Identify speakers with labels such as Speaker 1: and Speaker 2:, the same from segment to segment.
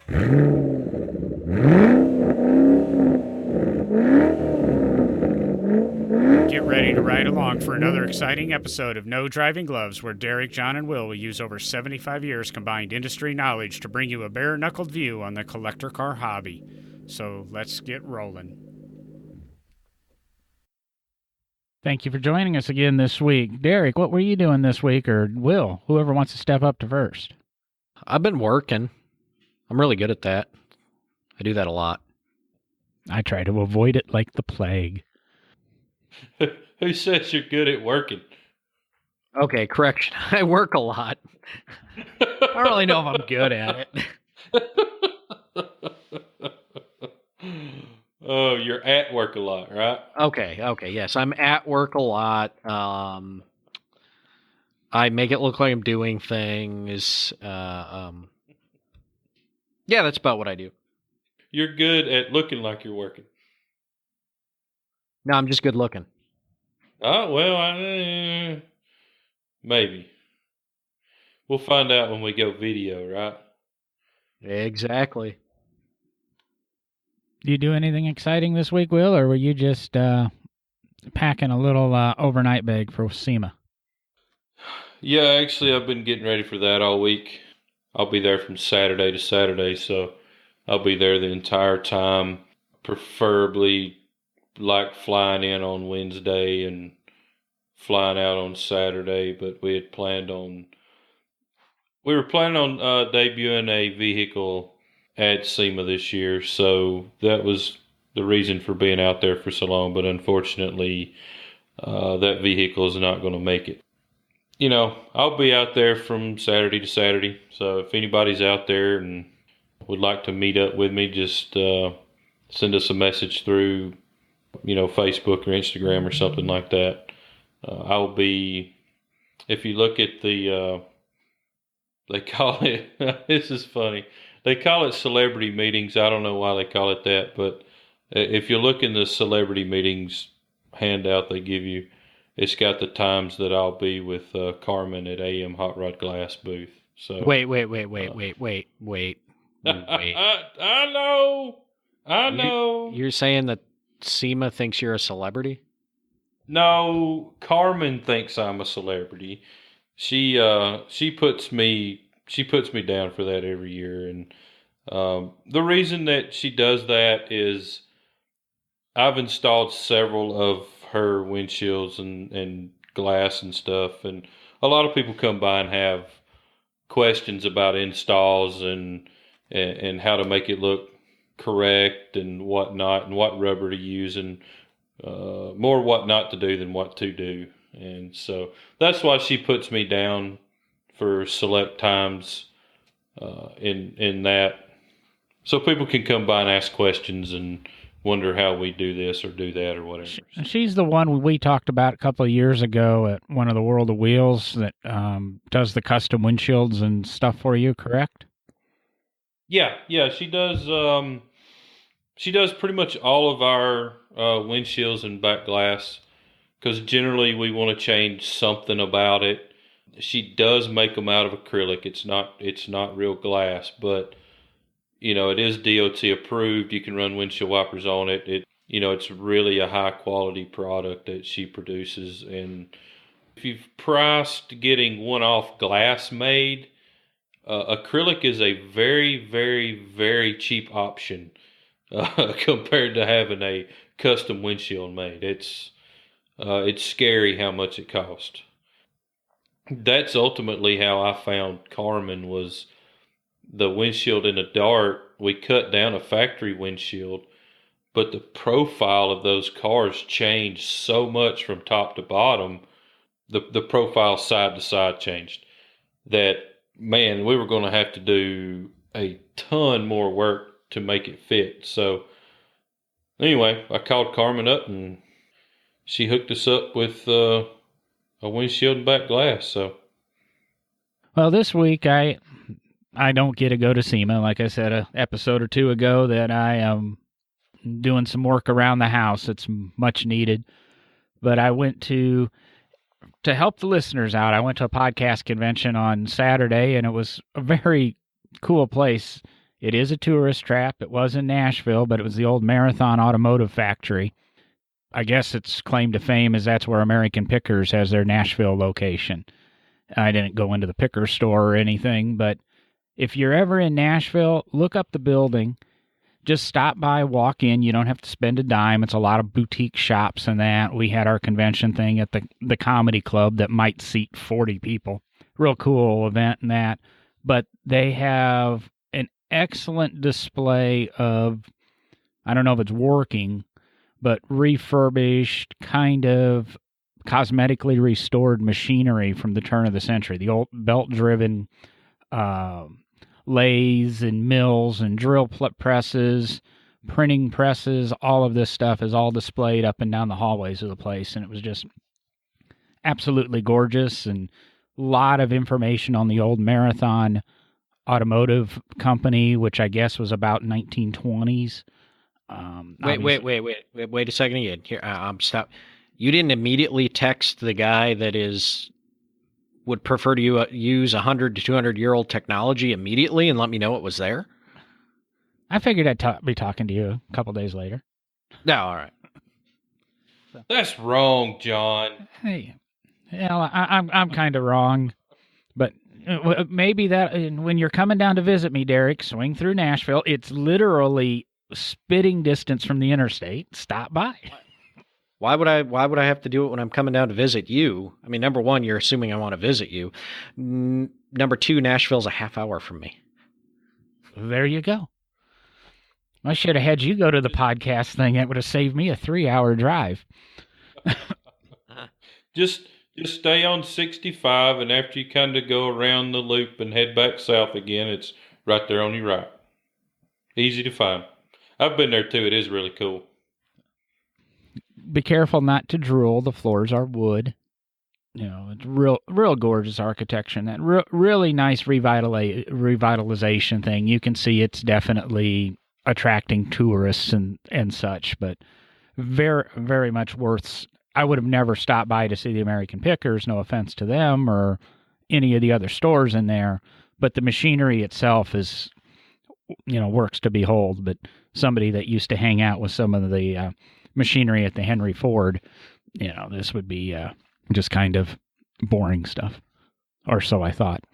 Speaker 1: Get ready to ride along for another exciting episode of No Driving Gloves, where Derek, John, and Will use over 75 years combined industry knowledge to bring you a bare-knuckled view on the collector car hobby. So let's get rolling. Thank you for joining us again this week. Derek, what were you doing this week? Or Will, whoever wants to step up to first.
Speaker 2: I've been working. I'm really good at that. I do that a lot.
Speaker 1: I try to avoid it like the plague.
Speaker 3: Who says you're good at working?
Speaker 2: Okay, correction. I work a lot. I don't really know if I'm good at
Speaker 3: it. Oh, you're at work a lot, right?
Speaker 2: Okay, yes. I'm at work a lot. I make it look like I'm doing things. Yeah, that's about what I do.
Speaker 3: You're good at looking like you're working.
Speaker 2: No, I'm just good looking.
Speaker 3: Oh, well, maybe. We'll find out when we go video, right?
Speaker 2: Exactly.
Speaker 1: Do you do anything exciting this week, Will, or were you just packing a little overnight bag for SEMA?
Speaker 3: Yeah, actually, I've been getting ready for that all week. I'll be there from Saturday to Saturday, so I'll be there the entire time, preferably like flying in on Wednesday and flying out on Saturday, but we were planning on debuting a vehicle at SEMA this year, so that was the reason for being out there for so long, but unfortunately that vehicle is not going to make it. You know, I'll be out there from Saturday to Saturday, so if anybody's out there and would like to meet up with me, just send us a message through, Facebook or Instagram or something like that. I'll be, if you look at the, they call it, this is funny, they call it celebrity meetings. I don't know why they call it that, but if you look in the celebrity meetings handout they give you, it's got the times that I'll be with Carmen at AM Hot Rod Glass booth. So
Speaker 2: wait.
Speaker 3: I know.
Speaker 2: You're saying that SEMA thinks you're a celebrity?
Speaker 3: No, Carmen thinks I'm a celebrity. She puts me down for that every year, and the reason that she does that is I've installed several of her windshields and glass and stuff, and a lot of people come by and have questions about installs and how to make it look correct and whatnot, and what rubber to use, and more what not to do than what to do. And so that's why she puts me down for select times in that, so people can come by and ask questions and wonder how we do this or do that or whatever.
Speaker 1: She's the one we talked about a couple of years ago at one of the World of Wheels that does the custom windshields and stuff for you, correct?
Speaker 3: Yeah, she does. She does pretty much all of our windshields and back glass, because generally we want to change something about it. She does make them out of acrylic. It's not real glass, but it is DOT approved. You can run windshield wipers on it. It's really a high quality product that she produces. And if you've priced getting one-off glass made, acrylic is a very, very, very cheap option compared to having a custom windshield made. It's scary how much it costs. That's ultimately how I found Carmen, was the windshield in the Dart. We cut down a factory windshield, but the profile of those cars changed so much from top to bottom. The profile side to side changed, that, man, we were going to have to do a ton more work to make it fit. So anyway, I called Carmen up and she hooked us up with a windshield and back glass. So,
Speaker 1: well, this week I don't get to go to SEMA. Like I said, an episode or two ago, that I am doing some work around the house. It's much needed. But I went to help the listeners out. I went to a podcast convention on Saturday, and it was a very cool place. It is a tourist trap. It was in Nashville, but it was the old Marathon Automotive Factory. I guess its claim to fame is that's where American Pickers has their Nashville location. I didn't go into the Picker store or anything, but if you're ever in Nashville, look up the building. Just stop by, walk in. You don't have to spend a dime. It's a lot of boutique shops and that. We had our convention thing at the comedy club that might seat 40 people. Real cool event and that. But they have an excellent display of, I don't know if it's working, but refurbished, kind of cosmetically restored machinery from the turn of the century. The old belt-driven lathes and mills and drill presses, printing presses, all of this stuff is all displayed up and down the hallways of the place. And it was just absolutely gorgeous, and a lot of information on the old Marathon Automotive Company, which I guess was about 1920s.
Speaker 2: Wait a second again. Here, I'm stop. You didn't immediately text the guy that would prefer to use 100 to 200-year-old technology immediately and let me know it was there?
Speaker 1: I figured I'd be talking to you a couple days later.
Speaker 2: No, all right.
Speaker 3: That's wrong, John.
Speaker 1: Hey, I'm kind of wrong, but maybe that when you're coming down to visit me, Derek, swing through Nashville. It's literally spitting distance from the interstate. Stop by.
Speaker 2: Why would I have to do it when I'm coming down to visit you? I mean, number one, you're assuming I want to visit you. Number two, Nashville's a half hour from me.
Speaker 1: There you go. I should have had you go to the podcast thing. That would have saved me a 3-hour drive.
Speaker 3: Just stay on 65, and after you kind of go around the loop and head back south again, it's right there on your right. Easy to find. I've been there too. It is really cool.
Speaker 1: Be careful not to drool. The floors are wood. You know, it's real gorgeous architecture. And that really nice revitalization thing. You can see it's definitely attracting tourists and such, but very, very much worth. I would have never stopped by to see the American Pickers, no offense to them or any of the other stores in there, but the machinery itself is, works to behold. But somebody that used to hang out with some of the machinery at the Henry Ford, this would be just kind of boring stuff, or so I thought.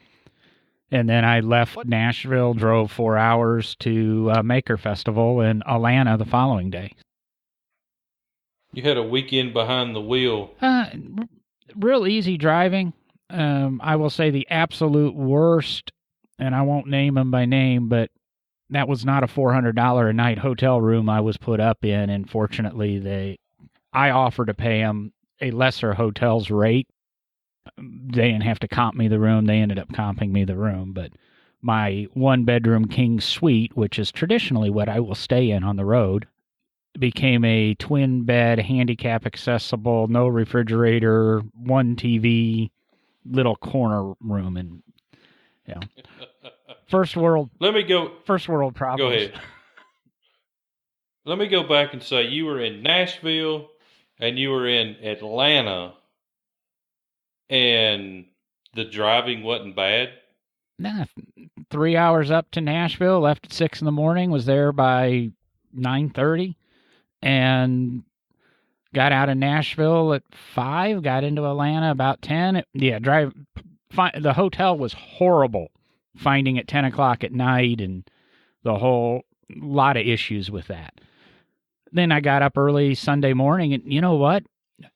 Speaker 1: And then I left Nashville, drove 4 hours to Maker Festival in Atlanta the following day.
Speaker 3: You had a weekend behind the wheel.
Speaker 1: Real easy driving. I will say the absolute worst, and I won't name them by name, but that was not a $400 a night hotel room I was put up in. And fortunately, I offered to pay them a lesser hotel's rate. They didn't have to comp me the room. They ended up comping me the room. But my one-bedroom king suite, which is traditionally what I will stay in on the road, became a twin-bed, handicap-accessible, no refrigerator, one TV, little corner room. And, first world problems.
Speaker 3: Go ahead. Let me go back and say you were in Nashville and you were in Atlanta, and the driving wasn't bad.
Speaker 1: Nah, 3 hours up to Nashville, left at 6 a.m, was there by 9:30, and got out of Nashville at 5, got into Atlanta about 10. The hotel was horrible, finding at 10 o'clock at night, and the whole lot of issues with that. Then I got up early Sunday morning, and you know what?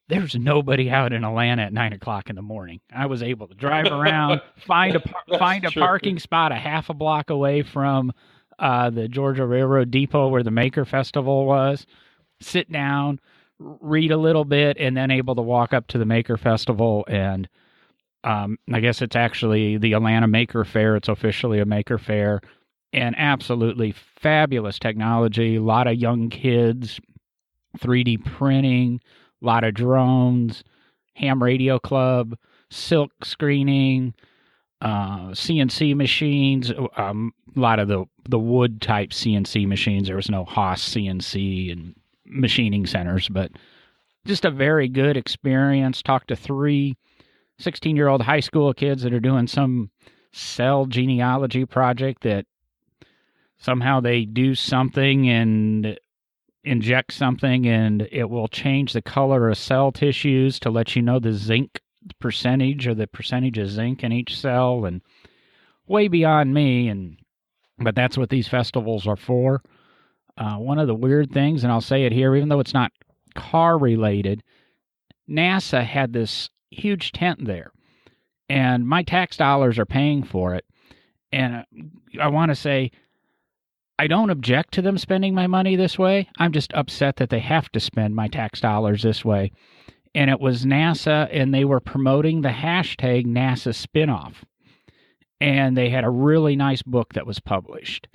Speaker 1: There's nobody out in Atlanta at 9 o'clock in the morning. I was able to drive around, find a parking spot a half a block away from the Georgia Railroad Depot where the Maker Festival was, sit down, read a little bit, and then able to walk up to the Maker Festival. And I guess it's actually the Atlanta Maker Fair. It's officially a Maker Fair, and absolutely fabulous technology. A lot of young kids, 3D printing, a lot of drones, ham radio club, silk screening, CNC machines, a lot of the wood type CNC machines. There was no Haas CNC and machining centers, but just a very good experience. Talked to 3 16-year-old high school kids that are doing some cell genealogy project that somehow they do something and inject something and it will change the color of cell tissues to let you know the zinc percentage or the percentage of zinc in each cell, and way beyond me. But that's what these festivals are for. One of the weird things, and I'll say it here, even though it's not car related, NASA had this huge tent there, and my tax dollars are paying for it. And I want to say, I don't object to them spending my money this way. I'm just upset that they have to spend my tax dollars this way. And it was NASA, and they were promoting the hashtag NASA spinoff. And they had a really nice book that was published.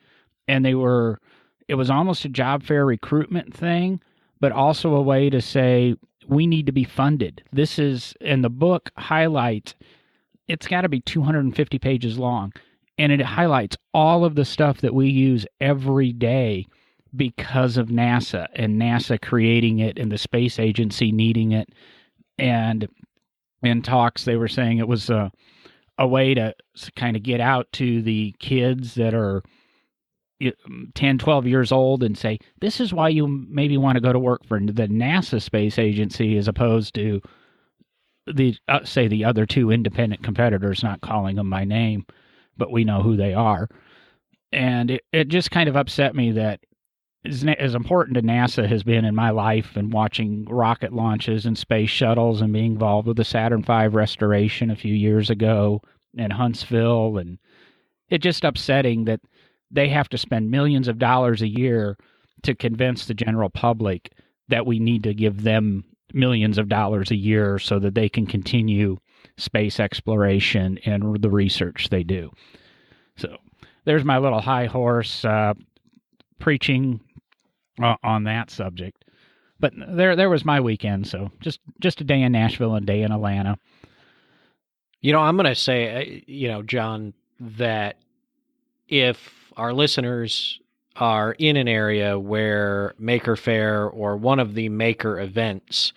Speaker 1: And it was almost a job fair recruitment thing, but also a way to say, we need to be funded. This is, and the book highlights, it's got to be 250 pages long, and it highlights all of the stuff that we use every day because of NASA, and NASA creating it and the space agency needing it. And in talks, they were saying it was a way to kind of get out to the kids that are 10, 12 years old and say, this is why you maybe want to go to work for the NASA space agency as opposed to the other two independent competitors, not calling them by name, but we know who they are. And it just kind of upset me that as important as NASA has been in my life, and watching rocket launches and space shuttles and being involved with the Saturn V restoration a few years ago in Huntsville, and it's just upsetting that they have to spend millions of dollars a year to convince the general public that we need to give them millions of dollars a year so that they can continue space exploration and the research they do. So there's my little high horse preaching on that subject. But there was my weekend. So just a day in Nashville and a day in Atlanta.
Speaker 2: I'm going to say, John, that if our listeners are in an area where Maker Faire or one of the Maker events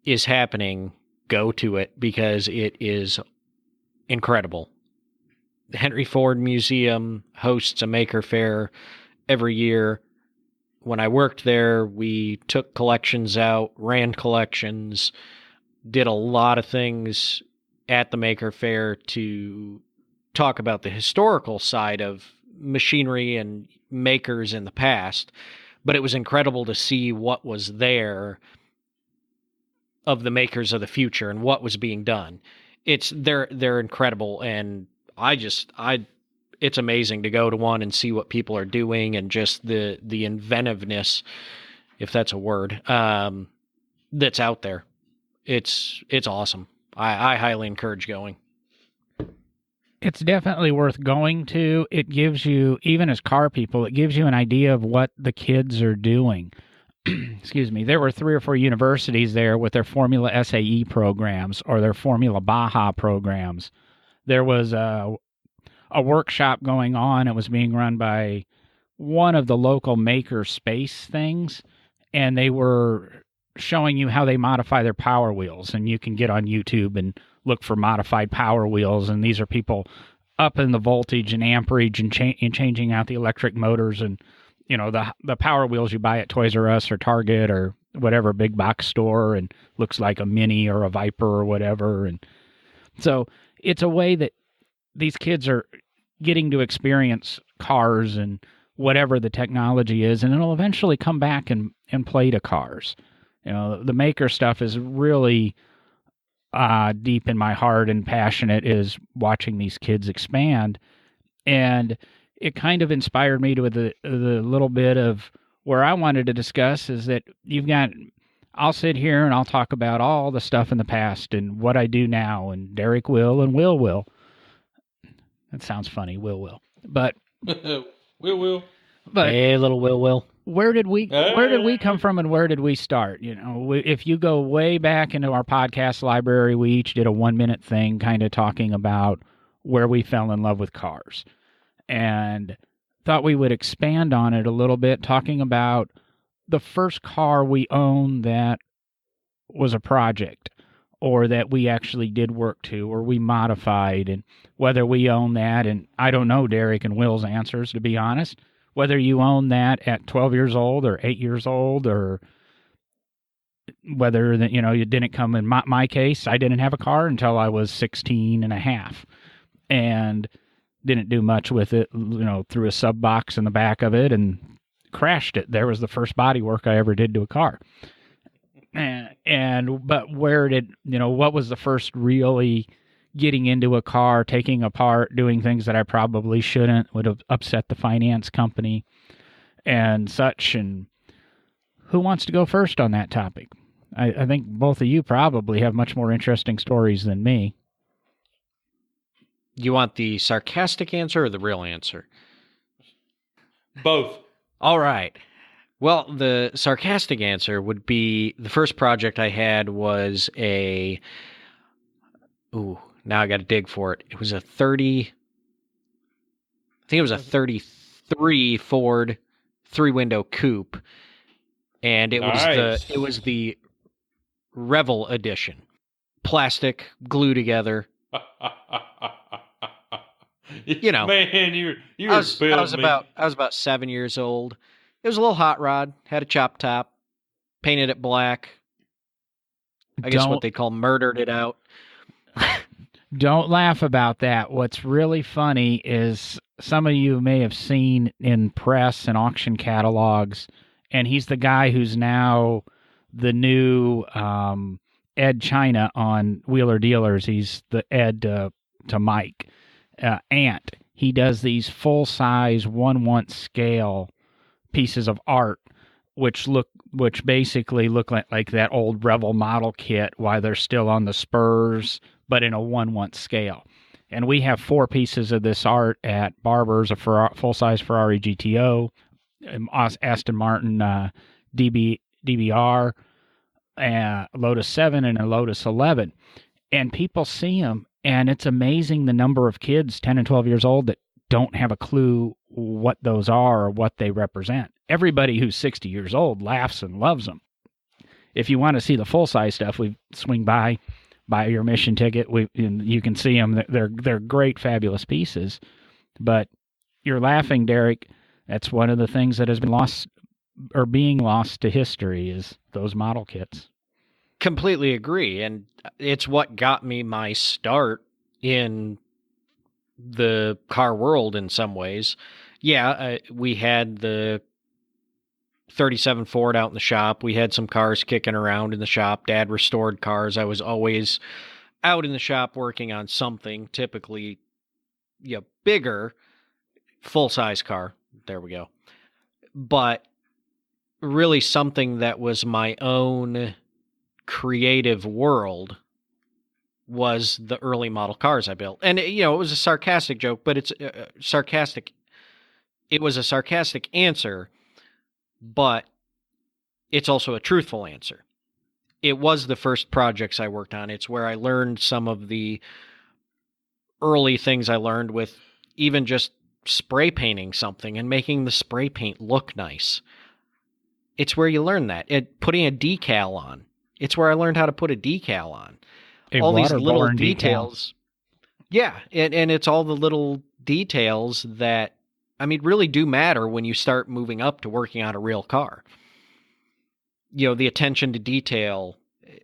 Speaker 2: is happening, go to it, because it is incredible. The Henry Ford Museum hosts a Maker Faire every year. When I worked there, we took collections out, ran collections, did a lot of things at the Maker Faire to talk about the historical side of machinery and makers in the past. But it was incredible to see what was there of the makers of the future and what was being done. They're incredible, and it's amazing to go to one and see what people are doing, and just the inventiveness, if that's a word, that's out there. It's awesome. I highly encourage going.
Speaker 1: It's definitely worth going to. It gives you, even as car people, it gives you an idea of what the kids are doing. Excuse me. There were 3 or 4 universities there with their Formula SAE programs or their Formula Baja programs. There was a workshop going on. It was being run by one of the local maker space things, and they were showing you how they modify their Power Wheels. And you can get on YouTube and look for modified Power Wheels, and these are people up in the voltage and amperage and changing out the electric motors, and the Power Wheels you buy at Toys R Us or Target or whatever big box store, and looks like a Mini or a Viper or whatever. And so it's a way that these kids are getting to experience cars and whatever the technology is, and it'll eventually come back and play to cars. The maker stuff is really deep in my heart and passionate, is watching these kids expand. And it kind of inspired me to the little bit of where I wanted to discuss is that I'll sit here and I'll talk about all the stuff in the past and what I do now, and Derek will and Will. That sounds funny, Will. But
Speaker 3: Will.
Speaker 2: But hey, little Will.
Speaker 1: Where did we come from, and where did we start? If you go way back into our podcast library, we each did a 1-minute thing kind of talking about where we fell in love with cars, and thought we would expand on it a little bit, talking about the first car we owned that was a project, or that we actually did work to, or we modified, and whether we own that. And I don't know Derek and Will's answers, to be honest, whether you own that at 12 years old or 8 years old, or whether that, you didn't come. In my case, I didn't have a car until I was 16 and a half, and didn't do much with it, threw a sub box in the back of it and crashed it. There was the first body work I ever did to a car. But what was the first really getting into a car, taking apart, doing things that I probably shouldn't, would have upset the finance company and such. And who wants to go first on that topic? I think both of you probably have much more interesting stories than me.
Speaker 2: You want the sarcastic answer or the real answer?
Speaker 3: Both.
Speaker 2: All right. Well, the sarcastic answer would be the first project I had was now I got to dig for it. It was a 33 Ford 3-window coupe, and it was the Revel edition. Plastic, glue together.
Speaker 3: Man, I
Speaker 2: was about 7 years old. It was a little hot rod, had a chop top, painted it black. I guess what they call murdered it out.
Speaker 1: Don't laugh about that. What's really funny is some of you may have seen in press and auction catalogs, and he's the guy who's now the new Ed China on Wheeler Dealers. He's the Ed to Mike. Ant. He does these full-size 1/1 scale pieces of art, which basically look like that old Revel model kit while they're still on the spurs, but in a 1/1 scale. And we have 4 pieces of this art at Barber's, a full-size Ferrari GTO, Aston Martin DBR, Lotus 7, and a Lotus 11. And people see them, and it's amazing the number of kids, 10 and 12 years old, that don't have a clue what those are or what they represent. Everybody who's 60 years old laughs and loves them. If you want to see the full-size stuff, we swing by, buy your mission ticket. You can see them. They're great, fabulous pieces. But you're laughing, Derek. That's one of the things that has been lost or being lost to history is those model kits.
Speaker 2: Completely agree. And it's what got me my start in the car world in some ways. Yeah, we had the 37 Ford out in the shop. We had some cars kicking around in the shop. Dad restored cars. I was always out in the shop working on something, typically bigger, full-size car. There we go. But really something that was my own creative world was the early model cars I built. And, it was a sarcastic joke, but it's sarcastic. It was a sarcastic answer, but it's also a truthful answer. It was the first projects I worked on. It's where I learned some of the early things I learned with even just spray painting something and making the spray paint look nice. It's where you learn that. Putting a decal on. It's where I learned how to put a decal on. All these little details. Yeah, and it's all the little details that, really do matter when you start moving up to working on a real car. The attention to detail,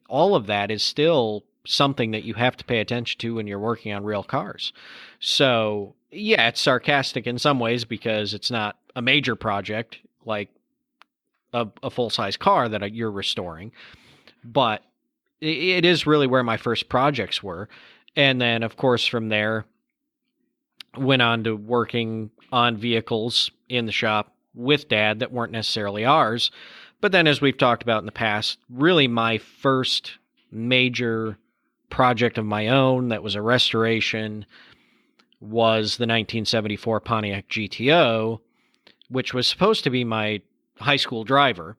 Speaker 2: all of that is still something that you have to pay attention to when you're working on real cars. So, yeah, it's sarcastic in some ways because it's not a major project like a full-size car that you're restoring, but it is really where my first projects were. And then, of course, from there, went on to working on vehicles in the shop with Dad that weren't necessarily ours. But then, as we've talked about in the past, really my first major project of my own that was a restoration was the 1974 Pontiac GTO, which was supposed to be my high school driver,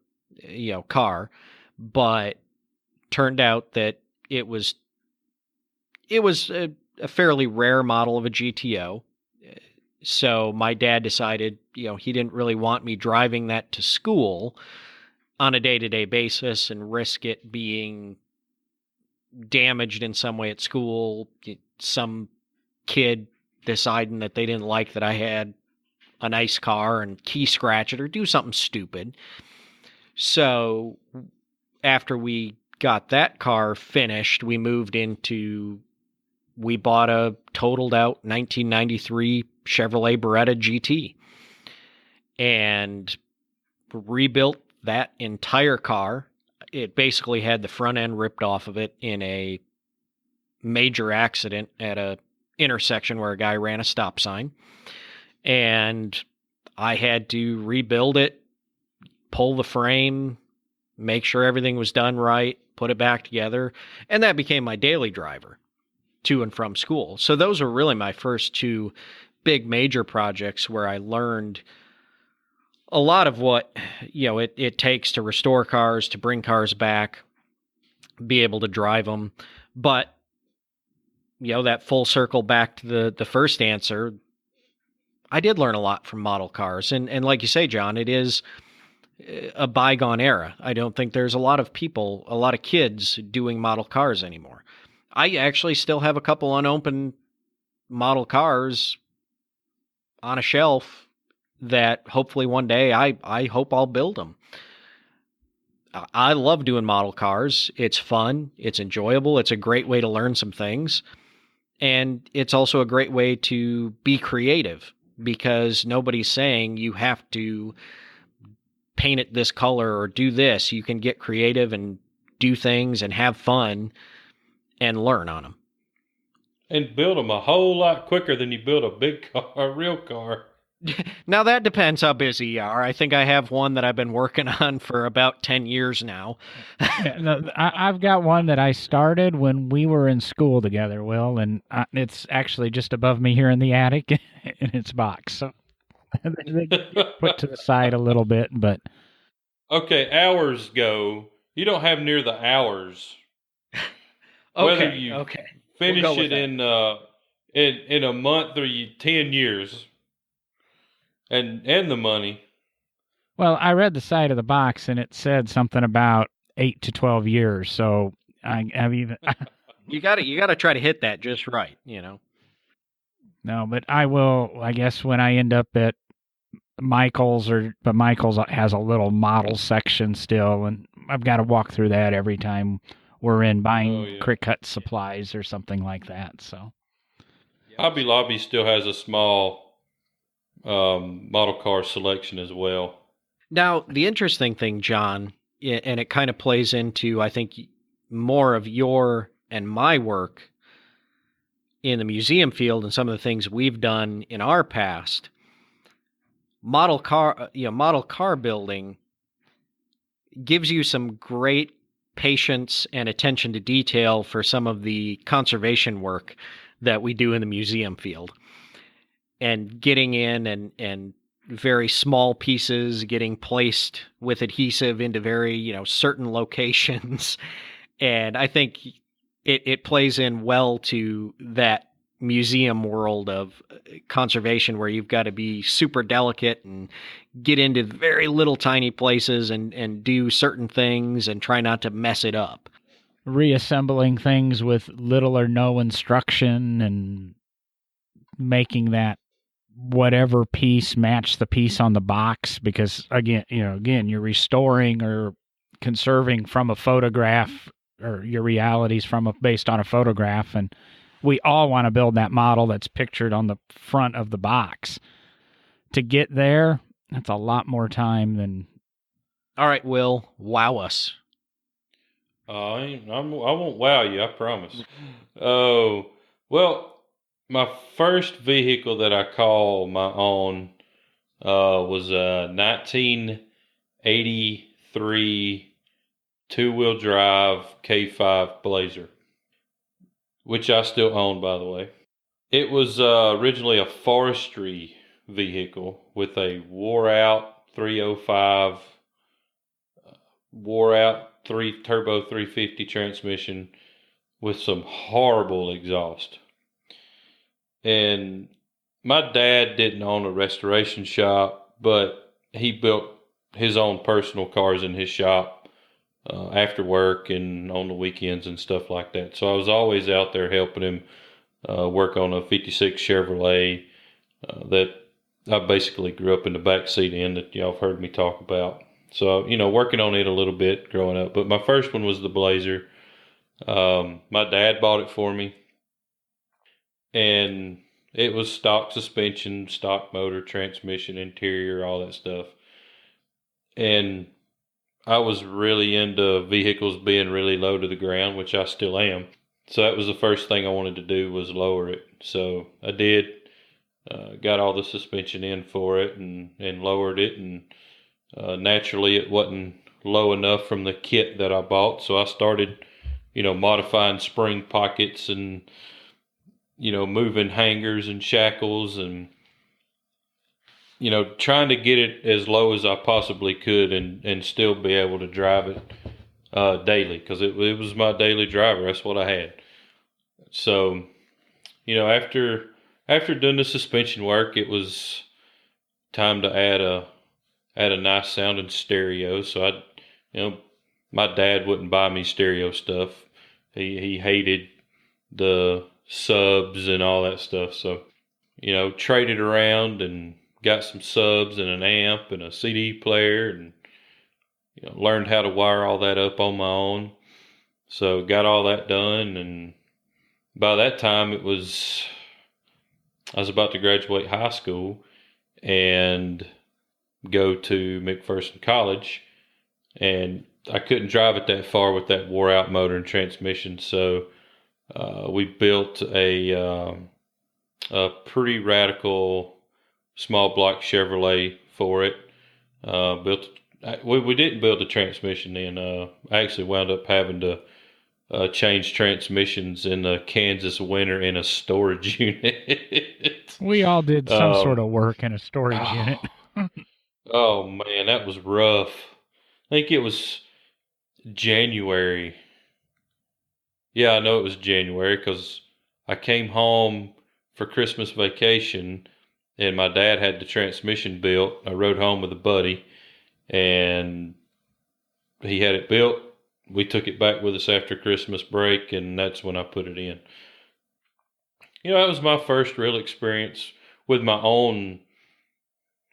Speaker 2: car, but turned out that it was a fairly rare model of a GTO. So my dad decided, he didn't really want me driving that to school on a day-to-day basis and risk it being, damaged in some way at school, some kid deciding that they didn't like that I had a nice car and key scratch it or do something stupid. So after we got that car finished, we bought a totaled out 1993 Chevrolet Beretta GT and rebuilt that entire car. It basically had the front end ripped off of it in a major accident at a intersection where a guy ran a stop sign. And I had to rebuild it, pull the frame, make sure everything was done right, put it back together. And that became my daily driver to and from school. So those are really my first two big major projects where I learned a lot of what, it takes to restore cars, to bring cars back, be able to drive them. But, that full circle back to the first answer, I did learn a lot from model cars. And like you say, John, it is a bygone era. I don't think there's a lot of kids doing model cars anymore. I actually still have a couple unopened model cars on a shelf that hopefully one day I hope I'll build them. I love doing model cars. It's fun. It's enjoyable. It's a great way to learn some things. And it's also a great way to be creative because nobody's saying you have to paint it this color or do this. You can get creative and do things and have fun and learn on them.
Speaker 3: And build them a whole lot quicker than you build a big car, a real car.
Speaker 2: Now, that depends how busy you are. I think I have one that I've been working on for about 10 years now.
Speaker 1: I've got one that I started when we were in school together, Will, and it's actually just above me here in the attic in its box. So they get put to the side a little bit, but...
Speaker 3: Okay, hours go. You don't have near the hours. Whether you finish it in a month or 10 years. And the money.
Speaker 1: Well, I read the side of the box and it said something about 8 to 12 years. So I've even
Speaker 2: you got to try to hit that just right,
Speaker 1: No, but I will. I guess when I end up at Michael's, but Michael's has a little model section still, and I've got to walk through that every time we're in buying Quick Cut supplies or something like that. So
Speaker 3: Hobby Lobby still has a small model car selection as well.
Speaker 2: Now, the interesting thing, John, and it kind of plays into, I think, more of your and my work in the museum field and some of the things we've done in our past. Model car building gives you some great patience and attention to detail for some of the conservation work that we do in the museum field. And getting in and very small pieces getting placed with adhesive into very, certain locations. And I think it plays in well to that museum world of conservation where you've got to be super delicate and get into very little tiny places and do certain things and try not to mess it up.
Speaker 1: Reassembling things with little or no instruction and making that whatever piece match the piece on the box, because again, you're restoring or conserving from a photograph, or your realities based on a photograph, and we all want to build that model that's pictured on the front of the box. To get there, that's a lot more time than...
Speaker 2: All right, Will, wow us.
Speaker 3: I won't wow you, I promise. Oh, well, my first vehicle that I call my own was a 1983 two-wheel drive K5 Blazer, which I still own, by the way. It was originally a forestry vehicle with a wore-out 305, wore-out turbo 350 transmission with some horrible exhaust. And my dad didn't own a restoration shop, but he built his own personal cars in his shop after work and on the weekends and stuff like that. So I was always out there helping him work on a 56 Chevrolet that I basically grew up in the back seat in, that y'all have heard me talk about. So, working on it a little bit growing up. But my first one was the Blazer. My dad bought it for me, and it was stock suspension, stock motor, transmission, interior, all that stuff. And I was really into vehicles being really low to the ground, which I still am. So that was the first thing I wanted to do, was lower it. So I did. Got all the suspension in for it and lowered it. And naturally, it wasn't low enough from the kit that I bought. So I started, modifying spring pockets and, moving hangers and shackles and, trying to get it as low as I possibly could and still be able to drive it daily, because it was my daily driver. That's what I had. So, after doing the suspension work, it was time to add a nice sounding stereo. So my dad wouldn't buy me stereo stuff. He hated the subs and all that stuff. So, traded around and got some subs and an amp and a CD player, and learned how to wire all that up on my own. So got all that done, and by that time I was about to graduate high school and go to McPherson College, and I couldn't drive it that far with that wore out motor and transmission. So we built a pretty radical small block Chevrolet for it. We didn't build the transmission then. I actually wound up having to change transmissions in the Kansas winter in a storage unit.
Speaker 1: We all did some sort of work in a storage unit.
Speaker 3: Oh man, that was rough. I think it was January. Yeah, I know it was January because I came home for Christmas vacation, and my dad had the transmission built. I rode home with a buddy, and he had it built. We took it back with us after Christmas break, and that's when I put it in. That was my first real experience with my own,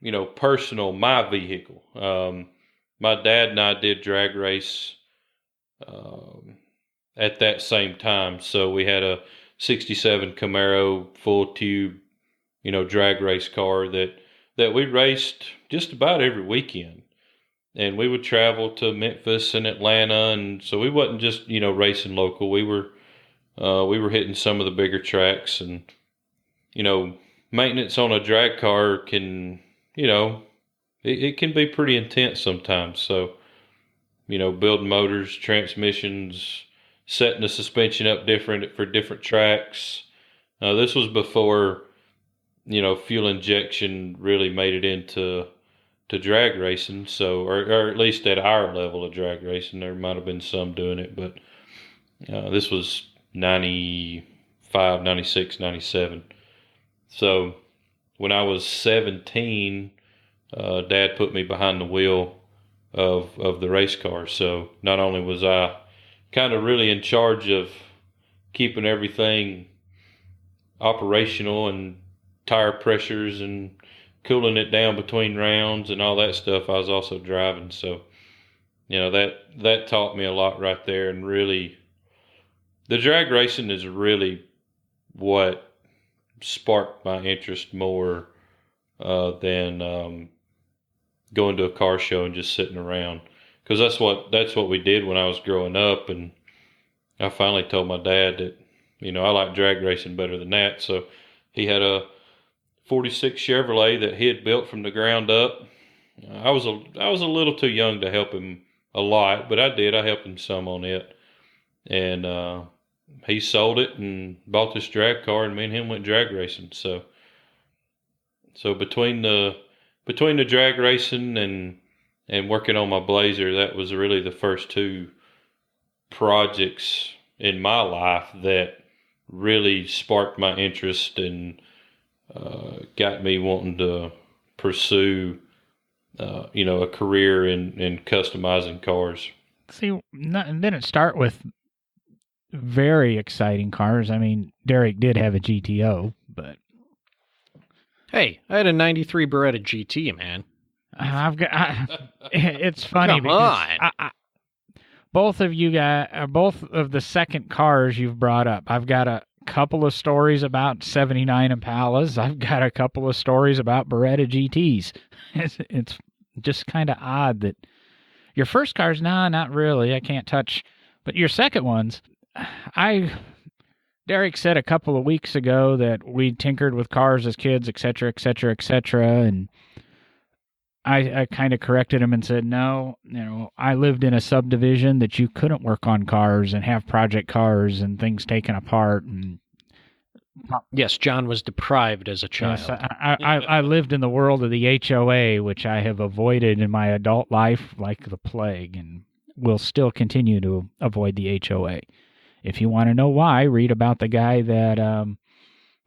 Speaker 3: my vehicle. My dad and I did drag race at that same time. So we had a 67 Camaro full tube, drag race car that we raced just about every weekend. And we would travel to Memphis and Atlanta, and so we wasn't just racing local. We were hitting some of the bigger tracks, and maintenance on a drag car can it can be pretty intense sometimes. So building motors, transmissions, setting the suspension up different for different tracks. This was before fuel injection really made it into drag racing, so or at least at our level of drag racing. There might have been some doing it, but this was 95, 96, 97. So when I was 17, Dad put me behind the wheel of the race car. So not only was I kind of really in charge of keeping everything operational and tire pressures and cooling it down between rounds and all that stuff, I was also driving. So, that taught me a lot right there. And really, the drag racing is really what sparked my interest more than going to a car show and just sitting around. Because that's what we did when I was growing up. And I finally told my dad that, I like drag racing better than that. So he had a 46 Chevrolet that he had built from the ground up. I was a little too young to help him a lot, but I did. I helped him some on it, and he sold it and bought this drag car, and me and him went drag racing. So between the drag racing and working on my Blazer, that was really the first two projects in my life that really sparked my interest and got me wanting to pursue, a career in customizing cars.
Speaker 1: See, didn't start with very exciting cars. I mean, Derek did have a GTO, but
Speaker 2: Hey, I had a 93 Beretta GT, man.
Speaker 1: it's funny
Speaker 2: Come
Speaker 1: because
Speaker 2: on.
Speaker 1: both of you guys, both of the second cars you've brought up, I've got a couple of stories about 79 Impalas. I've got a couple of stories about Beretta GTs. It's just kind of odd that your first cars, nah, not really. I can't touch. But your second ones, Derek said a couple of weeks ago that we tinkered with cars as kids, et cetera, et cetera, et cetera. And I kind of corrected him and said, no, I lived in a subdivision that you couldn't work on cars and have project cars and things taken apart. And
Speaker 2: Yes, John was deprived as a child.
Speaker 1: yes, I lived in the world of the HOA, which I have avoided in my adult life like the plague, and will still continue to avoid the HOA. If you want to know why, read about the guy that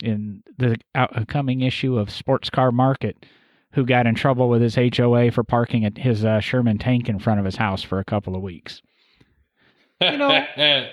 Speaker 1: in the upcoming issue of Sports Car Market who got in trouble with his HOA for parking at his Sherman tank in front of his house for a couple of weeks.
Speaker 2: You know,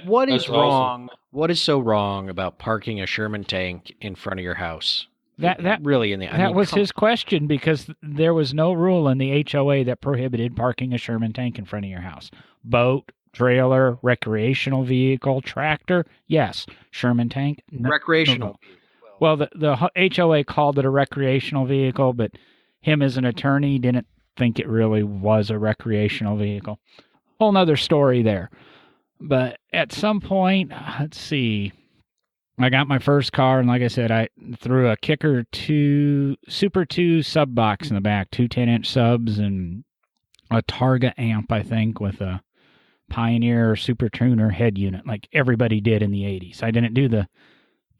Speaker 2: what is
Speaker 3: That's
Speaker 2: wrong?
Speaker 3: awesome.
Speaker 2: What is so wrong about parking a Sherman tank in front of your house?
Speaker 1: That
Speaker 2: really in the
Speaker 1: that was his question, because there was no rule in the HOA that prohibited parking a Sherman tank in front of your house. Boat, trailer, recreational vehicle, tractor, yes. Sherman tank, no,
Speaker 2: recreational.
Speaker 1: no. Well, the HOA called it a recreational vehicle, but him as an attorney didn't think it really was a recreational vehicle. Whole nother story there. But at some point, let's see, I got my first car, and like I said, I threw a Kicker Super 2 sub box in the back, two 10-inch subs, and a Targa amp, I think, with a Pioneer Super Tuner head unit, like everybody did in the 80s. I didn't do the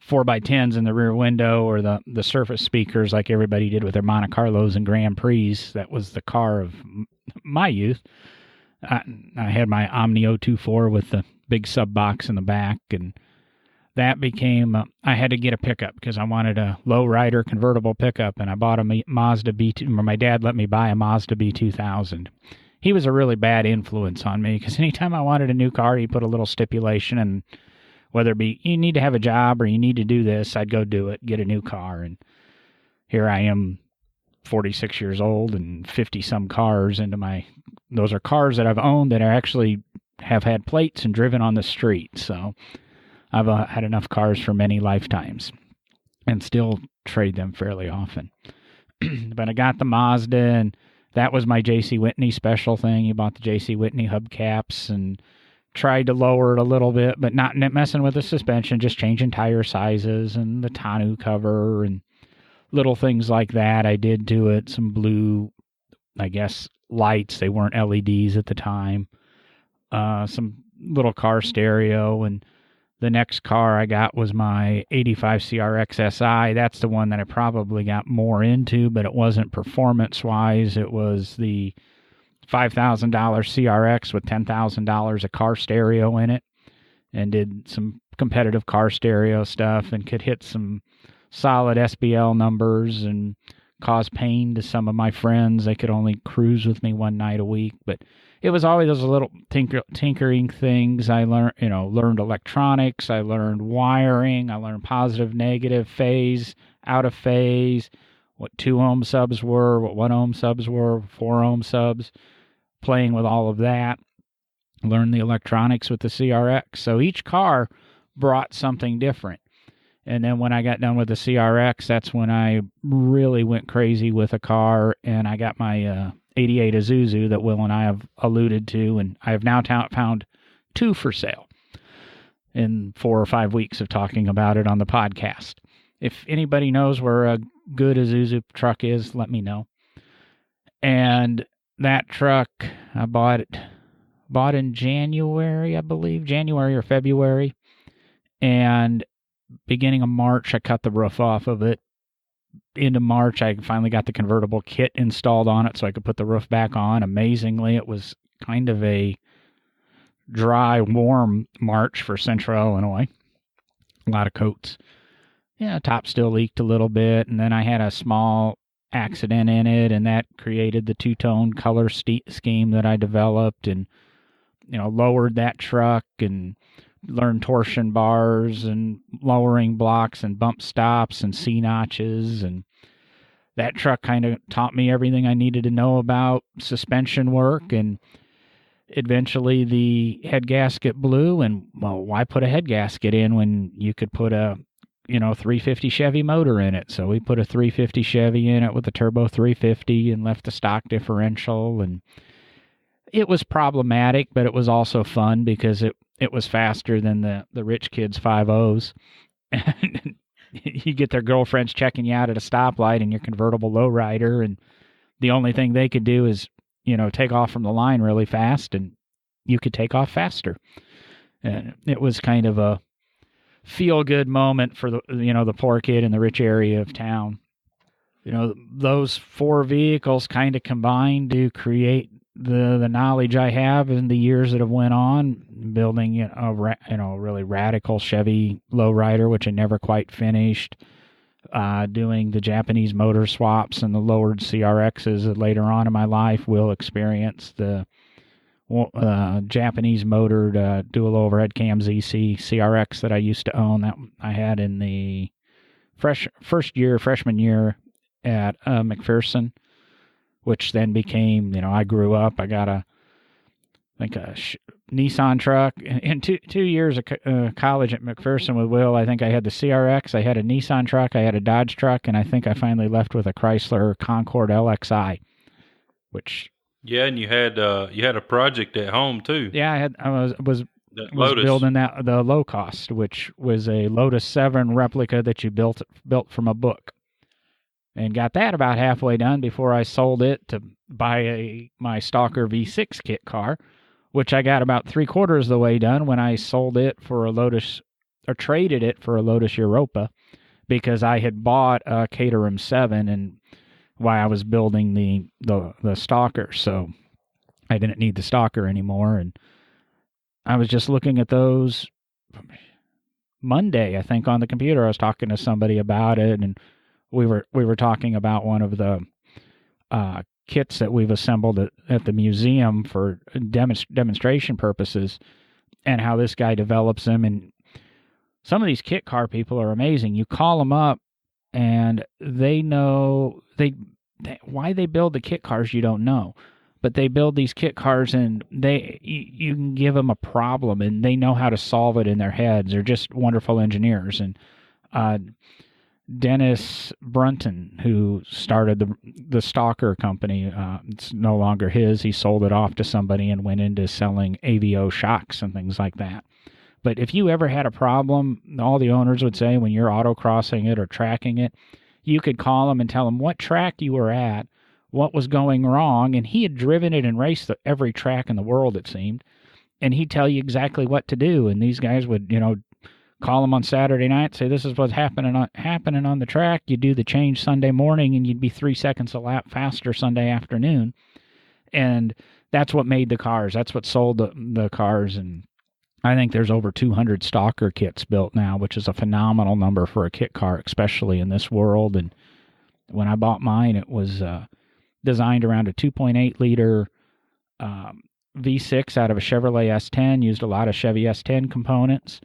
Speaker 1: 4x10s in the rear window or the surface speakers like everybody did with their Monte Carlos and Grand Prix. That was the car of my youth. I had my Omni 024 with the big sub box in the back, and that became, I had to get a pickup because I wanted a lowrider convertible pickup, and I bought a Mazda B2, or my dad let me buy a Mazda B2000. He was a really bad influence on me because anytime I wanted a new car, he put a little stipulation, and whether it be you need to have a job or you need to do this, I'd go do it, get a new car. And here I am, 46 years old and 50-some cars into my... Those are cars that I've owned that I actually have had plates and driven on the street. So I've had enough cars for many lifetimes and still trade them fairly often. But I got the Mazda, and that was my J.C. Whitney special thing. You bought the J.C. Whitney hubcaps and tried to lower it a little bit, but not messing with the suspension, just changing tire sizes and the tonneau cover and little things like that. I did to it. Some blue, I guess, lights. They weren't LEDs at the time. Some little car stereo. And the next car I got was my 85 CRX SI. That's the one that I probably got more into, but it wasn't performance-wise. It was the $5,000 CRX with $10,000 of car stereo in it, and did some competitive car stereo stuff and could hit some solid SBL numbers and cause pain to some of my friends. They could only cruise with me one night a week, but it was always those little tinkering things. I learned electronics. I learned wiring. I learned positive, negative, phase, out of phase, what 2 ohm subs were, what 1 ohm subs were, 4 ohm subs, playing with all of that. Learned the electronics with the CRX. So each car brought something different. And then when I got done with the CRX, that's when I really went crazy with a car, and I got my 88 Isuzu that Will and I have alluded to, and I have now found 2 for sale in 4 or 5 weeks of talking about it on the podcast. If anybody knows where a good Isuzu truck is, let me know. And that truck, I bought in January, I believe, January or February, and beginning of March, I cut the roof off of it. Into March, I finally got the convertible kit installed on it so I could put the roof back on. Amazingly, it was kind of a dry, warm March for Central Illinois. A lot of coats. Yeah, top still leaked a little bit, and then I had a small accident in it, and that created the two-tone color scheme that I developed, and lowered that truck and learned torsion bars and lowering blocks and bump stops and C-notches. And that truck kind of taught me everything I needed to know about suspension work. And eventually the head gasket blew, and well, why put a head gasket in when you could put a 350 Chevy motor in it? So we put a 350 Chevy in it with a turbo 350 and left the stock differential. And it was problematic, but it was also fun because it was faster than the rich kids' 5.0s. And you get their girlfriends checking you out at a stoplight in your convertible lowrider, and the only thing they could do is, take off from the line really fast, and you could take off faster. And it was kind of a feel-good moment for the poor kid in the rich area of town. Those four vehicles kind of combined to create the knowledge I have in the years that have went on, building a really radical Chevy lowrider, which I never quite finished, doing the Japanese motor swaps and the lowered CRXs that later on in my life will experience the Japanese motored dual overhead cam ZC CRX that I used to own, that I had in the freshman year at McPherson, which then became, I grew up. I got a Nissan truck. In 2 years of college at McPherson with Will, I think I had the CRX, I had a Nissan truck, I had a Dodge truck, and I think I finally left with a Chrysler Concorde LXI, which...
Speaker 3: Yeah, and you had a project at home too.
Speaker 1: Yeah, I was building the low cost, which was a Lotus 7 replica that you built from a book. And got that about halfway done before I sold it to buy my Stalker V6 kit car, which I got about 3/4 of the way done when I sold it for a Lotus, or traded it for a Lotus Europa, because I had bought a Caterham 7 and while I was building the Stalker, so I didn't need the Stalker anymore. And I was just looking at those Monday, I think, on the computer. I was talking to somebody about it, and we were talking about one of the kits that we've assembled at the museum for demonstration purposes, and how this guy develops them. And some of these kit car people are amazing. You call them up, and they know why they build the kit cars. You don't know, but they build these kit cars, and you can give them a problem, and they know how to solve it in their heads. They're just wonderful engineers. And Dennis Brunton, who started the Stalker company, it's no longer his. He sold it off to somebody and went into selling AVO shocks and things like that. But if you ever had a problem, all the owners would say when you're autocrossing it or tracking it, you could call him and tell him what track you were at, what was going wrong, and he had driven it and raced every track in the world, it seemed, and he'd tell you exactly what to do. And these guys would, call him on Saturday night, say this is what's happening on the track. You do the change Sunday morning, and you'd be 3 seconds a lap faster Sunday afternoon. And that's what made the cars. That's what sold the cars. And I think there's over 200 Stalker kits built now, which is a phenomenal number for a kit car, especially in this world. And when I bought mine, it was designed around a 2.8 liter V6 out of a Chevrolet S10, used a lot of Chevy S10 components.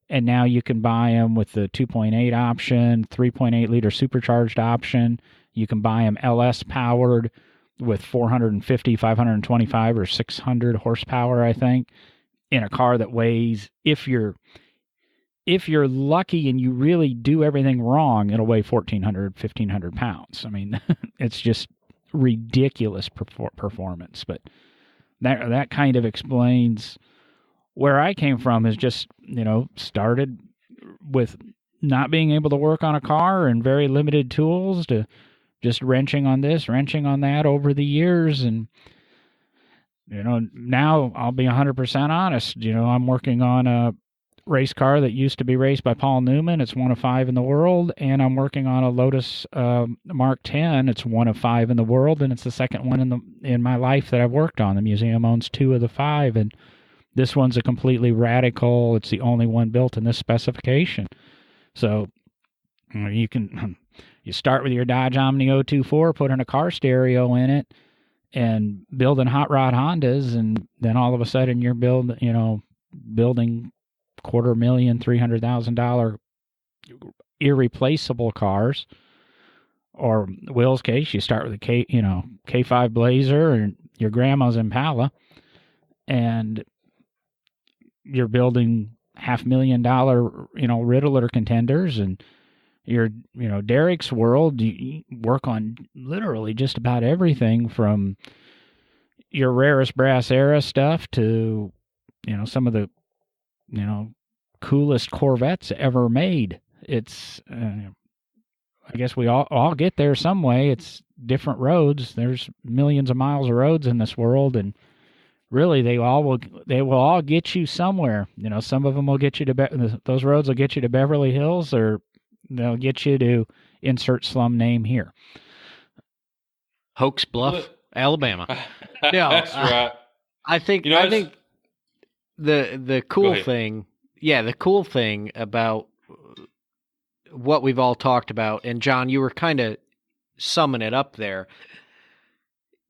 Speaker 1: And now you can buy them with the 2.8 option, 3.8 liter supercharged option. You can buy them LS powered with 450, 525, or 600 horsepower, I think, in a car that weighs, if you're lucky and you really do everything wrong, it'll weigh 1,400, 1,500 pounds. I mean, it's just ridiculous performance. But that kind of explains where I came from. Is just, started with not being able to work on a car and very limited tools to just wrenching on this, wrenching on that over the years. And, now I'll be 100% honest. I'm working on a race car that used to be raced by Paul Newman. It's one of 5 in the world. And I'm working on a Lotus Mark 10. It's one of 5 in the world. And it's the second one in my life that I've worked on. The museum owns 2 of the 5. And this one's a completely radical. It's the only one built in this specification. So you start with your Dodge Omni 024, put in a car stereo in it, and building hot rod Hondas, and then all of a sudden you're building $250,000, $300,000 irreplaceable cars. Or Will's case, you start with a K5 Blazer and your grandma's Impala, and you're building $500,000, Riddler contenders, and Derek's world. You work on literally just about everything from your rarest brass era stuff to, some of the, coolest Corvettes ever made. It's, I guess we all get there some way. It's different roads. There's millions of miles of roads in this world, and really they will all get you somewhere. Some of them will get you to those roads will get you to Beverly Hills, or they'll get you to insert slum name here.
Speaker 2: Hoax Bluff, Alabama. No,
Speaker 3: that's right.
Speaker 2: I think the cool thing, the cool thing about what we've all talked about, and John, you were kind of summing it up there,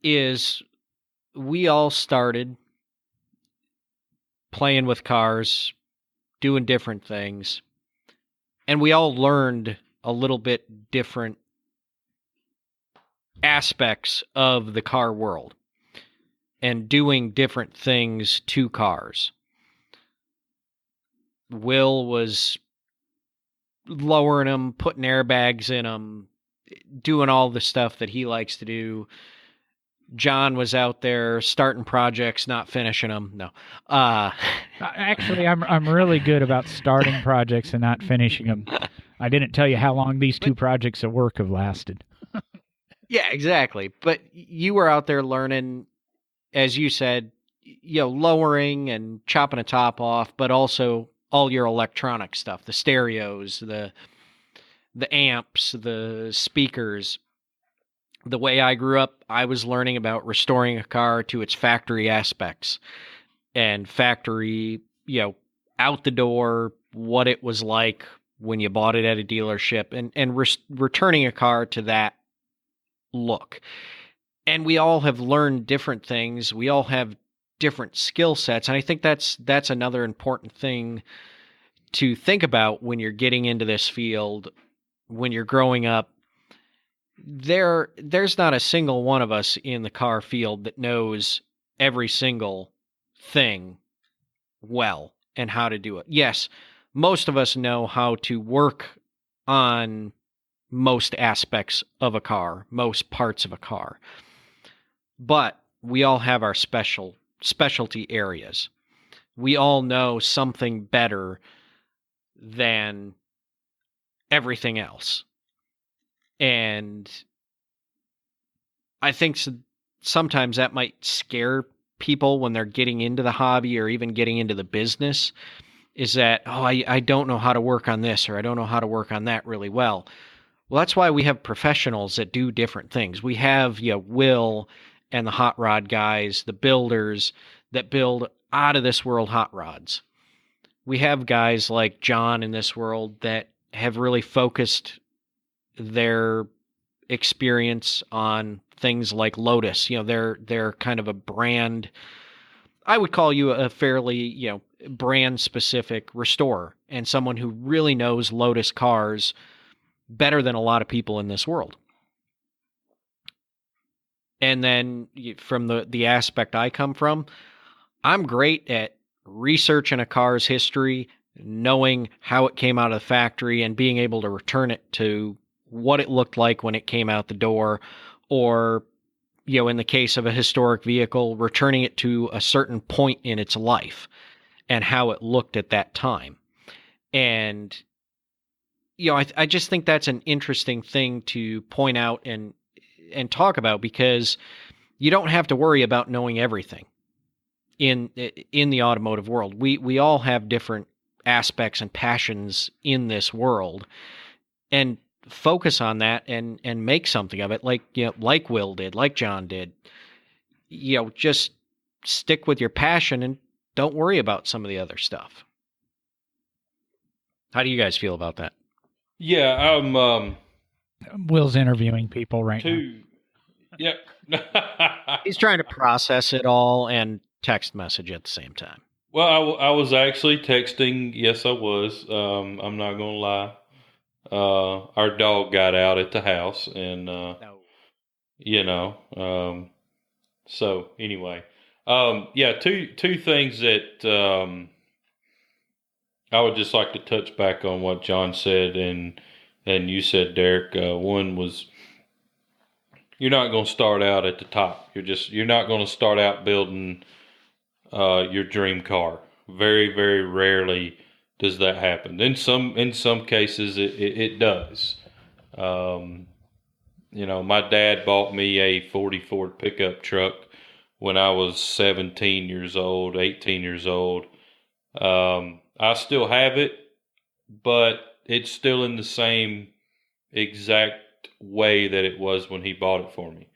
Speaker 2: is we all started playing with cars, doing different things, and we all learned a little bit different aspects of the car world and doing different things to cars. Will was lowering them, putting airbags in them, doing all the stuff that he likes to do. John was out there starting projects, not finishing them. No.
Speaker 1: Actually, I'm really good about starting projects and not finishing them. I didn't tell you how long these two projects of work have lasted.
Speaker 2: Yeah, exactly. But you were out there learning, as you said, lowering and chopping a top off, but also all your electronic stuff, the stereos, the amps, the speakers. The way I grew up, I was learning about restoring a car to its factory aspects and factory, out the door, what it was like when you bought it at a dealership, and returning a car to that look. And we all have learned different things. We all have different skill sets. And I think that's another important thing to think about when you're getting into this field, when you're growing up. There's not a single one of us in the car field that knows every single thing well and how to do it. Yes, most of us know how to work on most aspects of a car, most parts of a car. But we all have our specialty areas. We all know something better than everything else. And I think sometimes that might scare people when they're getting into the hobby or even getting into the business, is that, I don't know how to work on this, or I don't know how to work on that really well. Well, that's why we have professionals that do different things. We have Will and the hot rod guys, the builders that build out of this world hot rods. We have guys like John in this world that have really focused their experience on things like Lotus. They're kind of a brand. I would call you a fairly, brand specific restorer and someone who really knows Lotus cars better than a lot of people in this world. And then from the aspect I come from, I'm great at researching a car's history, knowing how it came out of the factory, and being able to return it to what it looked like when it came out the door, or, in the case of a historic vehicle, returning it to a certain point in its life and how it looked at that time. And, I just think that's an interesting thing to point out and talk about, because you don't have to worry about knowing everything in the automotive world. We all have different aspects and passions in this world, and focus on that and make something of it, like Will did, like John did. Just stick with your passion and don't worry about some of the other stuff. How do you guys feel about that?
Speaker 3: Yeah,
Speaker 1: Will's interviewing people right now.
Speaker 3: Yeah,
Speaker 2: He's trying to process it all and text message at the same time.
Speaker 3: Well, I was actually texting. Yes, I was. I'm not going to lie. Our dog got out at the house, and
Speaker 2: No.
Speaker 3: So anyway, yeah, two things that I would just like to touch back on what John said and you said, Derek. One was you're not going to start out at the top. You're not going to start out building your dream car. Very, very rarely does that happen. In some cases, it does. My dad bought me a 40 Ford pickup truck when I was 17 years old, 18 years old. I still have it, but it's still in the same exact way that it was when he bought it for me.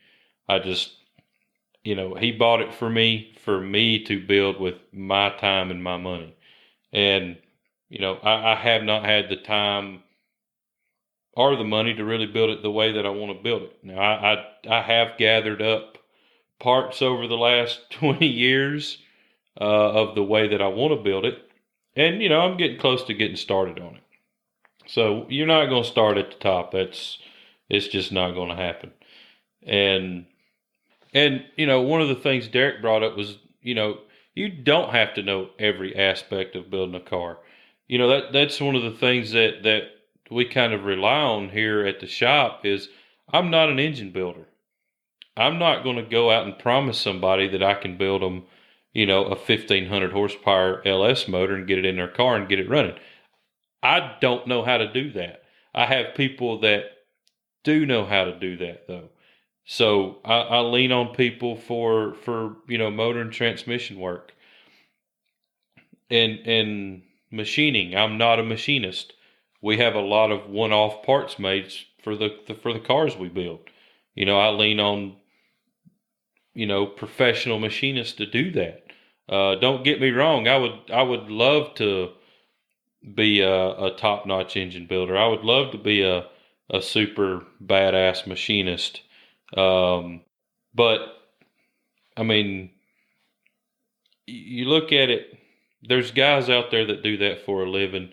Speaker 3: I just, he bought it for me to build with my time and my money. And, I have not had the time or the money to really build it the way that I want to build it. Now, I have gathered up parts over the last 20 years of the way that I want to build it. And, I'm getting close to getting started on it. So you're not going to start at the top. It's just not going to happen. And one of the things Derek brought up was, you don't have to know every aspect of building a car. That's one of the things that we kind of rely on here at the shop is I'm not an engine builder. I'm not going to go out and promise somebody that I can build them, a 1,500 horsepower LS motor and get it in their car and get it running. I don't know how to do that. I have people that do know how to do that, though. So I lean on people for motor and transmission work and machining. I'm not a machinist. We have a lot of one-off parts made for the cars we build. I lean on professional machinists to do that. Don't get me wrong. I would love to be a top-notch engine builder. I would love to be a super badass machinist. But I mean, you look at it, there's guys out there that do that for a living.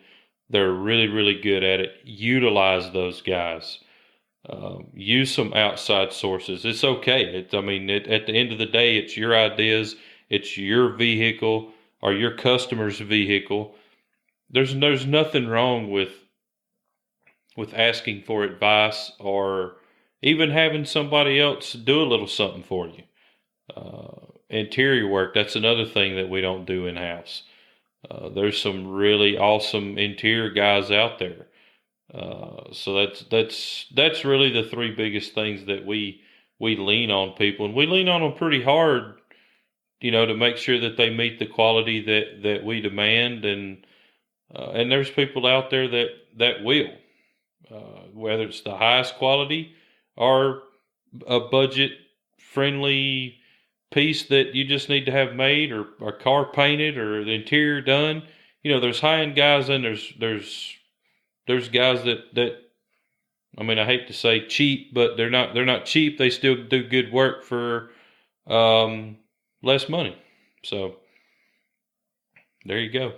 Speaker 3: They're really, really good at it. Utilize those guys. Use some outside sources. It's okay. At the end of the day, it's your ideas. It's your vehicle or your customer's vehicle. There's nothing wrong with asking for advice or even having somebody else do a little something for you. Interior work, that's another thing that we don't do in-house. There's some really awesome interior guys out there. So that's really the three biggest things that we lean on people, and we lean on them pretty hard, to make sure that they meet the quality that we demand, and there's people out there that will, whether it's the highest quality or a budget friendly piece that you just need to have made or a car painted or the interior done. There's high-end guys and there's guys that I hate to say cheap, but they're not cheap. They still do good work for less money. So there you go.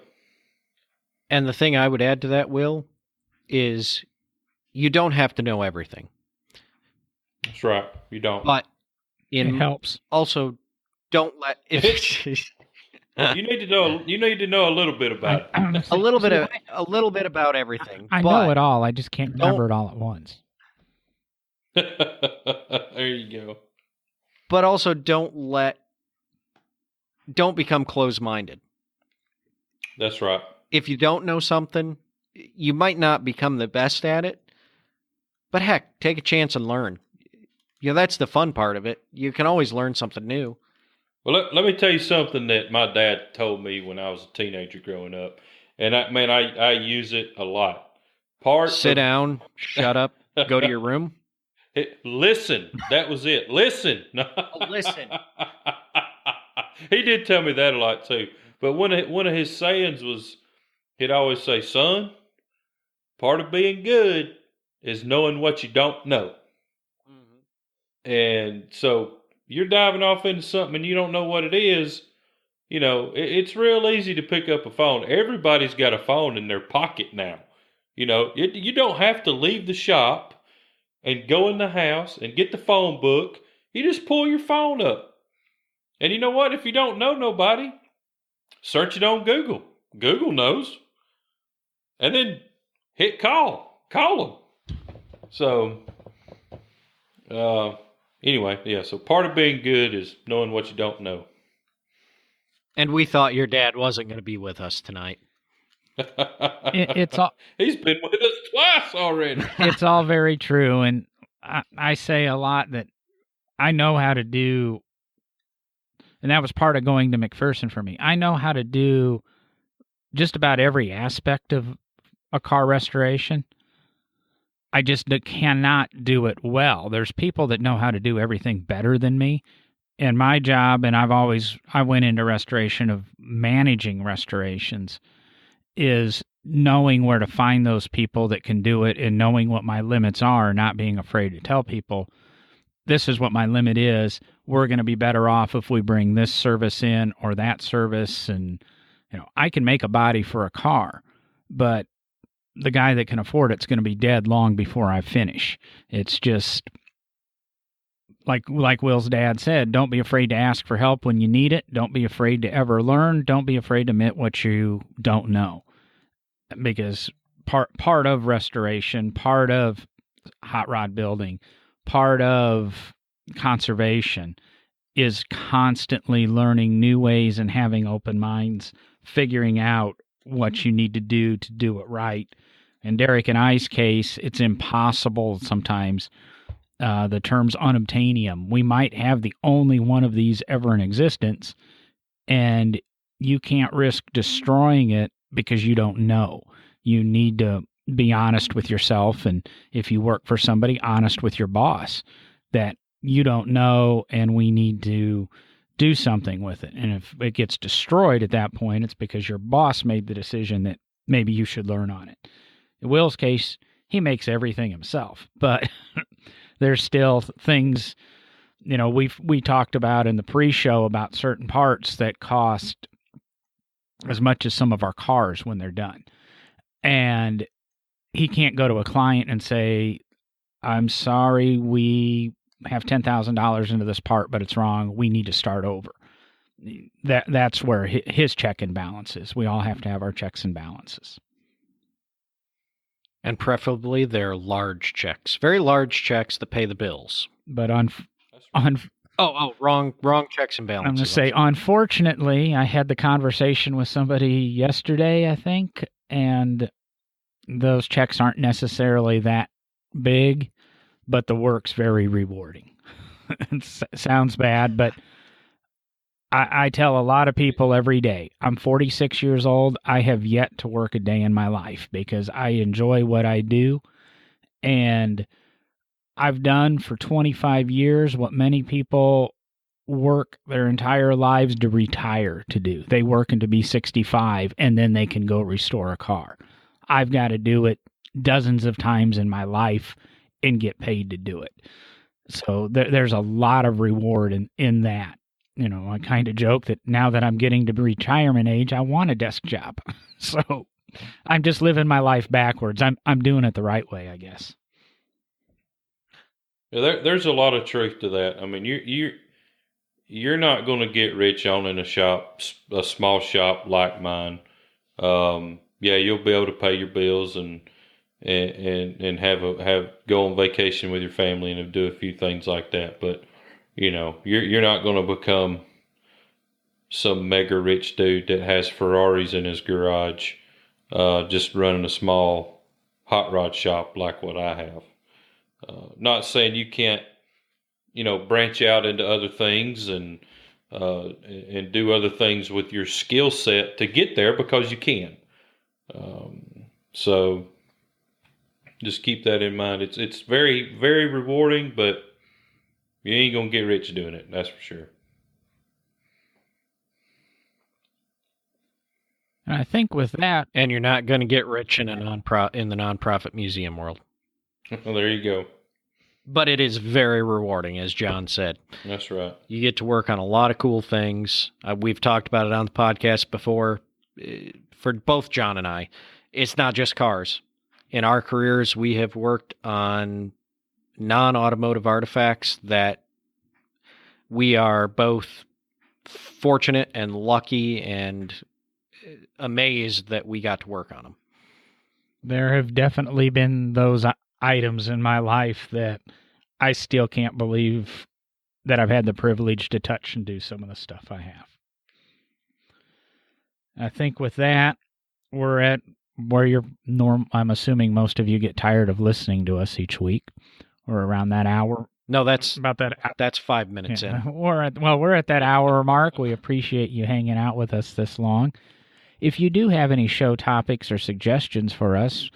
Speaker 2: And the thing I would add to that, Will, is you don't have to know everything.
Speaker 3: That's right. You don't.
Speaker 2: But
Speaker 1: it helps.
Speaker 2: Also, don't let it.
Speaker 3: You need to know a little bit about it.
Speaker 2: a little bit about everything.
Speaker 1: I know it all. I just can't remember it all at once.
Speaker 3: There you go.
Speaker 2: But also don't become closed-minded.
Speaker 3: That's right.
Speaker 2: If you don't know something, you might not become the best at it, but heck, take a chance and learn. That's the fun part of it. You can always learn something new.
Speaker 3: Well, let me tell you something that my dad told me when I was a teenager growing up, and I use it a lot.
Speaker 2: Sit down, shut up, go to your room.
Speaker 3: Listen, that was it. Listen.
Speaker 2: Listen.
Speaker 3: He did tell me that a lot too. But one of his sayings was, he'd always say, "Son, part of being good is knowing what you don't know." Mm-hmm. And so you're diving off into something and you don't know what it is, it's real easy to pick up a phone. Everybody's got a phone in their pocket now. You don't have to leave the shop and go in the house and get the phone book. You just pull your phone up. And you know what? If you don't know nobody, search it on Google. Google knows. And then hit call. Call them. So, anyway, yeah. So part of being good is knowing what you don't know.
Speaker 2: And we thought your dad wasn't going to be with us tonight.
Speaker 1: It's all,
Speaker 3: He's been with us twice already.
Speaker 1: It's all very true. And I say a lot that I know how to do. And that was part of going to McPherson for me. I know how to do just about every aspect of a car restoration. I just cannot do it well. There's people that know how to do everything better than me. And my job, and I went into restoration of managing restorations, is knowing where to find those people that can do it and knowing what my limits are, not being afraid to tell people, this is what my limit is. We're going to be better off if we bring this service in or that service. And, I can make a body for a car, but the guy that can afford it's going to be dead long before I finish. It's just like Will's dad said, don't be afraid to ask for help when you need it. Don't be afraid to ever learn. Don't be afraid to admit what you don't know. Because part of restoration, part of hot rod building, part of conservation is constantly learning new ways and having open minds, figuring out what you need to do it right. In Derek and I's case, it's impossible sometimes. The term's unobtainium. We might have the only one of these ever in existence, and you can't risk destroying it because you don't know. You need to be honest with yourself, and if you work for somebody, honest with your boss that you don't know and we need to do something with it. And if it gets destroyed at that point, it's because your boss made the decision that maybe you should learn on it. In Will's case, he makes everything himself, but there's still things, we talked about in the pre-show about certain parts that cost as much as some of our cars when they're done. And he can't go to a client and say, I'm sorry, we have $10,000 into this part, but it's wrong. We need to start over. That's where his check and balance is. We all have to have our checks and balances.
Speaker 2: And preferably they're large checks, very large checks that pay the bills.
Speaker 1: But
Speaker 2: wrong checks and balances.
Speaker 1: I'm going to say, unfortunately, I had the conversation with somebody yesterday, I think, and those checks aren't necessarily that big, but the work's very rewarding. It sounds bad, but I tell a lot of people every day, I'm 46 years old. I have yet to work a day in my life because I enjoy what I do. And I've done for 25 years what many people work their entire lives to retire to do. They work to be 65 and then they can go restore a car. I've got to do it dozens of times in my life and get paid to do it. So there's a lot of reward in that. I kind of joke that now that I'm getting to retirement age, I want a desk job. So I'm just living my life backwards. I'm doing it the right way, I guess.
Speaker 3: Yeah, there's a lot of truth to that. I mean, you're not going to get rich owning a small shop like mine. Yeah, you'll be able to pay your bills and have go on vacation with your family and do a few things like that. But you're not going to become some mega rich dude that has Ferraris in his garage, just running a small hot rod shop like what I have. Not saying you can't, branch out into other things and do other things with your skill set to get there, because you can. So just keep that in mind. It's very, very rewarding, but you ain't gonna get rich doing it. That's for sure.
Speaker 1: And I think with that,
Speaker 2: and you're not going to get rich in the nonprofit museum world.
Speaker 3: Well, there you go.
Speaker 2: But it is very rewarding, as John said.
Speaker 3: That's right.
Speaker 2: You get to work on a lot of cool things. We've talked about it on the podcast before. For both John and I, it's not just cars. In our careers, we have worked on non-automotive artifacts that we are both fortunate and lucky and amazed that we got to work on them.
Speaker 1: There have definitely been those items in my life that I still can't believe that I've had the privilege to touch and do some of the stuff I have. I think with that, we're at where you're I'm assuming most of you get tired of listening to us each week. We're around that hour.
Speaker 2: No, that's
Speaker 1: about that.
Speaker 2: That's 5 minutes in.
Speaker 1: We're at that hour mark. We appreciate you hanging out with us this long. If you do have any show topics or suggestions for us,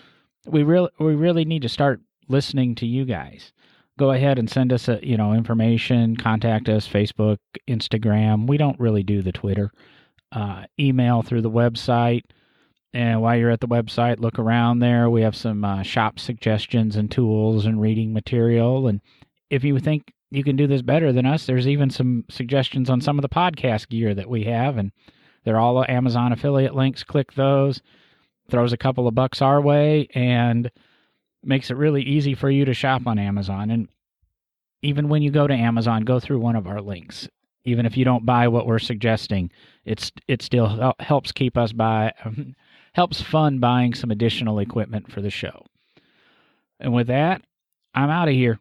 Speaker 1: we really need to start listening to you guys. Go ahead and send us information. Contact us, Facebook, Instagram. We don't really do the Twitter. Email through the website. And while you're at the website, look around there. We have some shop suggestions and tools and reading material. And if you think you can do this better than us, there's even some suggestions on some of the podcast gear that we have. And they're all Amazon affiliate links. Click those. Throws a couple of bucks our way and makes it really easy for you to shop on Amazon. And even when you go to Amazon, go through one of our links. Even if you don't buy what we're suggesting, it still helps keep us helps fund buying some additional equipment for the show. And with that, I'm out of here.